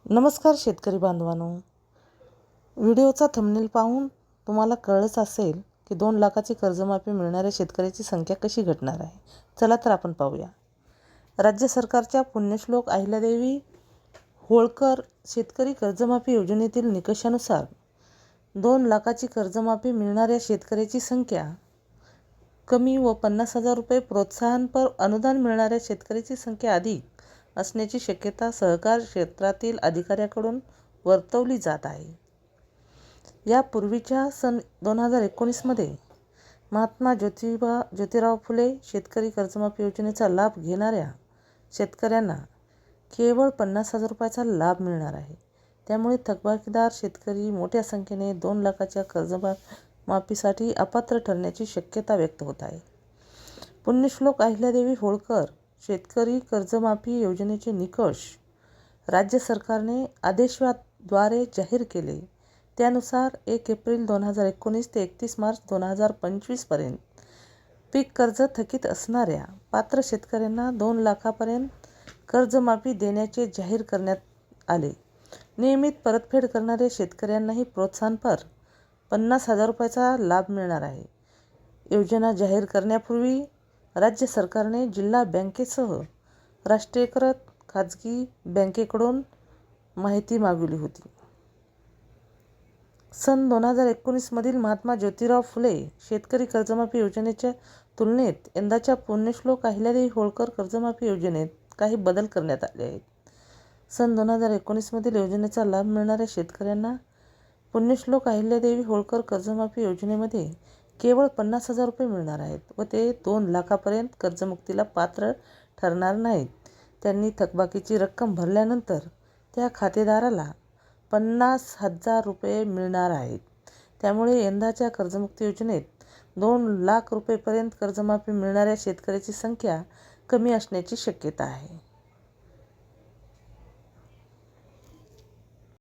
नमस्कार शेतकरी बांधवांनो, व्हिडिओचा थंबनेल पाहून तुम्हाला कळलंच असेल की 2 लाखाची कर्जमाफी मिळणाऱ्या शेतकऱ्याची संख्या कशी घटणार आहे. चला तर आपण पाहूया. राज्य सरकारच्या पुण्यश्लोक अहिल्यादेवी होळकर शेतकरी कर्जमाफी योजनेतील निकषानुसार 2 लाखाची कर्जमाफी मिळणाऱ्या शेतकऱ्याची संख्या कमी व 50,000 रुपये प्रोत्साहनपर अनुदान मिळणाऱ्या शेतकऱ्याची संख्या अधिक असण्याची शक्यता सहकार क्षेत्रातील अधिकाऱ्याकडून वर्तवली जात आहे. यापूर्वीच्या सन 2019मध्ये महात्मा ज्योतिराव फुले शेतकरी कर्जमाफी योजनेचा लाभ घेणाऱ्या शेतकऱ्यांना केवळ 50,000 रुपयाचा लाभ मिळणार आहे. त्यामुळे थकबाकीदार शेतकरी मोठ्या संख्येने 2 लाखाच्या कर्जमाफीसाठी अपात्र ठरण्याची शक्यता व्यक्त होत आहे. पुण्यश्लोक अहिल्यादेवी होळकर शेतकरी कर्जमाफी योजनेचे निकष राज्य सरकारने आदेशाद्वारे जाहीर केले. त्यानुसार 1 एप्रिल 2019 ते 31 मार्च 2025 पर्यंत पीक कर्ज थकीत असणाऱ्या पात्र शेतकऱ्यांना 2 लाखापर्यंत कर्जमाफी देण्याचे जाहीर करण्यात आले. नियमित परतफेड करणाऱ्या शेतकऱ्यांनाही प्रोत्साहनपर 50,000 रुपयाचा लाभ मिळणार आहे. योजना जाहीर करण्यापूर्वी राज्य सरकारने जिल्हा बँकेसह राष्ट्रीयकृत खाजगी बँकेकडून माहिती मागवली होती. सन 2019मधील महात्मा ज्योतिराव फुले शेतकरी कर्जमाफी योजनेच्या तुलनेत यंदाच्या पुण्यश्लोक अहिल्यादेवी होळकर कर्जमाफी योजनेत काही बदल करण्यात आले आहेत. सन 2019मधील योजनेचा लाभ मिळणाऱ्या शेतकऱ्यांना पुण्यश्लोक अहिल्यादेवी होळकर कर्जमाफी योजनेमध्ये केवळ 50,000 रुपये मिळणार आहेत व ते 2 लाखापर्यंत कर्जमुक्तीला पात्र ठरणार नाहीत. त्यांनी थकबाकीची रक्कम भरल्यानंतर त्या खातेदाराला 50,000 रुपये मिळणार आहेत. त्यामुळे यंदाच्या कर्जमुक्ती योजनेत 2 लाख रुपयेपर्यंत कर्जमाफी मिळणाऱ्या शेतकऱ्याची संख्या कमी असण्याची शक्यता आहे.